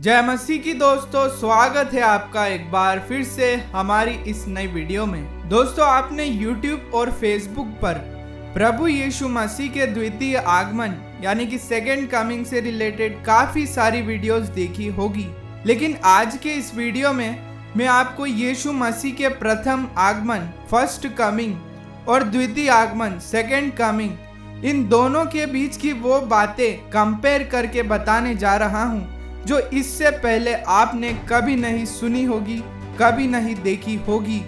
जय मसीह की दोस्तों, स्वागत है आपका एक बार फिर से हमारी इस नई वीडियो में। दोस्तों, आपने YouTube और Facebook पर प्रभु यीशु मसीह के द्वितीय आगमन यानी कि सेकेंड कमिंग से रिलेटेड काफी सारी वीडियोस देखी होगी, लेकिन आज के इस वीडियो में मैं आपको यीशु मसीह के प्रथम आगमन फर्स्ट कमिंग और द्वितीय आगमन सेकेंड कमिंग, इन दोनों के बीच की वो बातें कंपेयर करके बताने जा रहा हूँ जो इससे पहले आपने कभी नहीं सुनी होगी, कभी नहीं देखी होगी।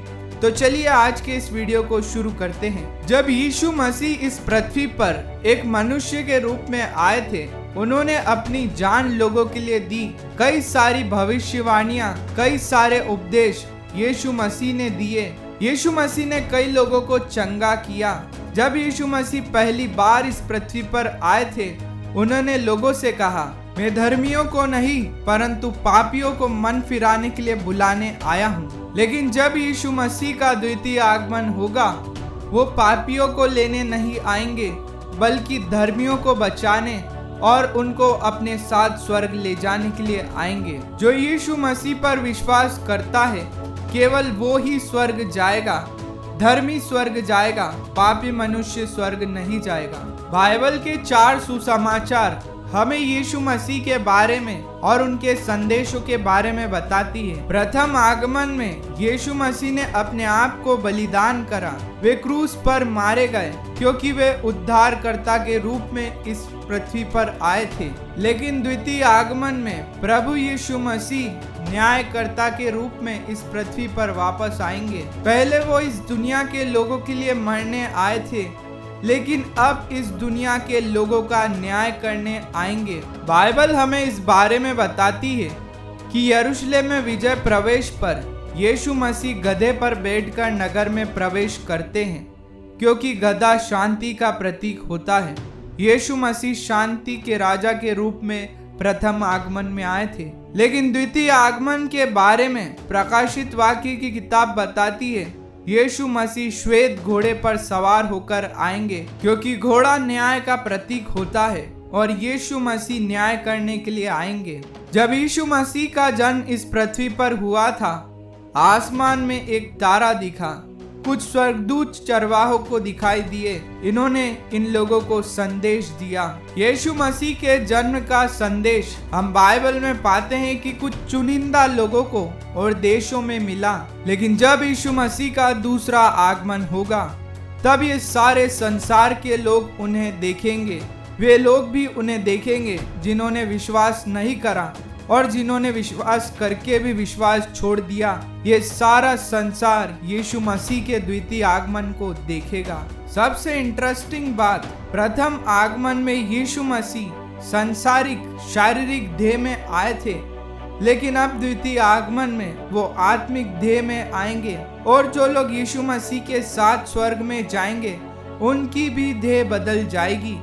तो चलिए आज के इस वीडियो को शुरू करते हैं। जब यीशु मसीह इस पृथ्वी पर एक मनुष्य के रूप में आए थे, उन्होंने अपनी जान लोगों के लिए दी। कई सारी भविष्यवाणियां, कई सारे उपदेश यीशु मसीह ने दिए। यीशु मसीह ने कई लोगों को चंगा किया। जब यीशु मसीह पहली बार इस पृथ्वी पर आए थे, उन्होंने लोगों से कहा, मैं धर्मियों को नहीं परंतु पापियों को मन फिराने के लिए बुलाने आया हूँ। लेकिन जब यीशु मसीह का द्वितीय आगमन होगा, वो पापियों को लेने नहीं आएंगे बल्कि धर्मियों को बचाने और उनको अपने साथ स्वर्ग ले जाने के लिए आएंगे। जो यीशु मसीह पर विश्वास करता है, केवल वो ही स्वर्ग जाएगा। धर्मी स्वर्ग जाएगा, पापी मनुष्य स्वर्ग नहीं जाएगा। बाइबल के 4 सुसमाचार हमें यीशु मसीह के बारे में और उनके संदेशों के बारे में बताती है। प्रथम आगमन में यीशु मसीह ने अपने आप को बलिदान करा। वे क्रूस पर मारे गए क्योंकि वे उद्धारकर्ता के रूप में इस पृथ्वी पर आए थे। लेकिन द्वितीय आगमन में प्रभु यीशु मसीह न्यायकर्ता के रूप में इस पृथ्वी पर वापस आएंगे। पहले वो इस दुनिया के लोगों के लिए मरने आए थे, लेकिन अब इस दुनिया के लोगों का न्याय करने आएंगे। बाइबल हमें इस बारे में बताती है कि यरूशलेम में विजय प्रवेश पर यीशु मसीह गधे पर बैठकर नगर में प्रवेश करते हैं, क्योंकि गधा शांति का प्रतीक होता है। यीशु मसीह शांति के राजा के रूप में प्रथम आगमन में आए थे। लेकिन द्वितीय आगमन के बारे में प्रकाशित वाक्य की किताब बताती है, यीशु मसीह श्वेत घोड़े पर सवार होकर आएंगे, क्योंकि घोड़ा न्याय का प्रतीक होता है और यीशु मसीह न्याय करने के लिए आएंगे। जब यीशु मसीह का जन्म इस पृथ्वी पर हुआ था, आसमान में एक तारा दिखा। कुछ स्वर्गदूत चरवाहों को दिखाई दिए। इन्होंने इन लोगों को संदेश दिया। यीशु मसीह के जन्म का संदेश हम बाइबल में पाते हैं कि कुछ चुनिंदा लोगों को और देशों में मिला। लेकिन जब यीशु मसीह का दूसरा आगमन होगा, तब ये सारे संसार के लोग उन्हें देखेंगे। वे लोग भी उन्हें देखेंगे जिन्होंने विश्वास नहीं करा और जिन्होंने विश्वास करके भी विश्वास छोड़ दिया। ये सारा संसार यीशु मसीह के द्वितीय आगमन को देखेगा। सबसे इंटरेस्टिंग बात, प्रथम आगमन में यीशु मसीह सांसारिक शारीरिक देह में आए थे, लेकिन अब द्वितीय आगमन में वो आत्मिक देह में आएंगे और जो लोग यीशु मसीह के साथ स्वर्ग में जाएंगे, उनकी भी देह बदल जाएगी।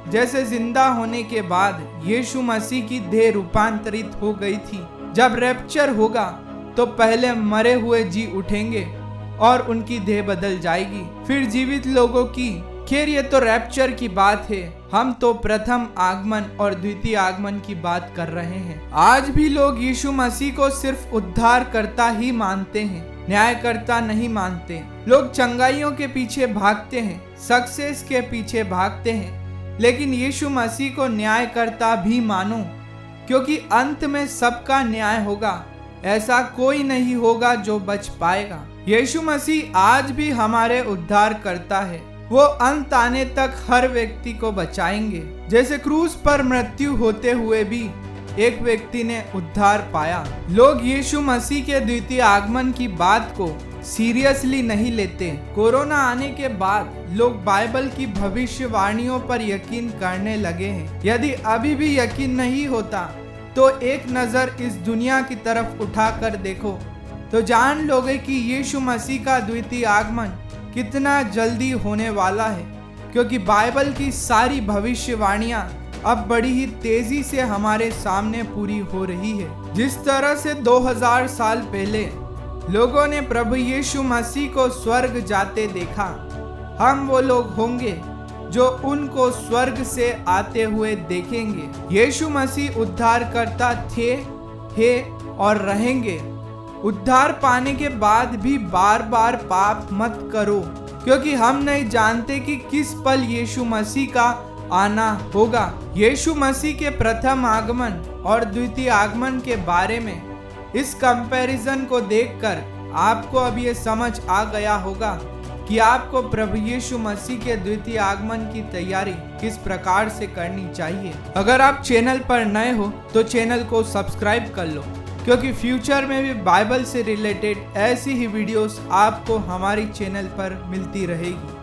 जैसे जिंदा होने के बाद यीशु मसीह की देह रूपांतरित हो गई थी। जब रैप्चर होगा तो पहले मरे हुए जी उठेंगे और उनकी देह बदल जाएगी, फिर जीवित लोगों की। खैर, ये तो रैप्चर की बात है। हम तो प्रथम आगमन और द्वितीय आगमन की बात कर रहे हैं। आज भी लोग यीशु मसीह को सिर्फ उद्धारकर्ता ही मानते हैं, न्यायकर्ता नहीं मानते। लोग चंगाइयों के पीछे भागते हैं, सक्सेस के पीछे भागते हैं, लेकिन यीशु मसीह को न्यायकर्ता भी मानो, क्योंकि अंत में सबका न्याय होगा। ऐसा कोई नहीं होगा जो बच पाएगा। यीशु मसीह आज भी हमारे उद्धार करता है। वो अंत आने तक हर व्यक्ति को बचाएंगे। जैसे क्रूस पर मृत्यु होते हुए भी एक व्यक्ति ने उद्धार पाया। लोग यीशु मसीह के द्वितीय आगमन की बात को सीरियसली नहीं लेते। कोरोना आने के बाद लोग बाइबल की भविष्यवाणियों पर यकीन करने लगे हैं। यदि अभी भी यकीन नहीं होता तो एक नज़र इस दुनिया की तरफ उठाकर देखो, तो जान लोगे कि यीशु मसीह का द्वितीय आगमन कितना जल्दी होने वाला है, क्योंकि बाइबल की सारी भविष्यवाणियां अब बड़ी ही तेजी से हमारे सामने पूरी हो रही है। जिस तरह से 2000 साल पहले लोगों ने प्रभु यीशु मसीह को स्वर्ग जाते देखा, हम वो लोग होंगे जो उनको स्वर्ग से आते हुए देखेंगे। यीशु मसीह उद्धारकर्ता थे है और रहेंगे। उद्धार पाने के बाद भी बार बार पाप मत करो, क्योंकि हम नहीं जानते कि किस पल यीशु मसीह का आना होगा। यीशु मसीह के प्रथम आगमन और द्वितीय आगमन के बारे में इस कंपैरिजन को देखकर आपको अब ये समझ आ गया होगा कि आपको प्रभु यीशु मसीह के द्वितीय आगमन की तैयारी किस प्रकार से करनी चाहिए। अगर आप चैनल पर नए हो तो चैनल को सब्सक्राइब कर लो, क्योंकि फ्यूचर में भी बाइबल से रिलेटेड ऐसी ही वीडियोस आपको हमारी चैनल पर मिलती रहेगी।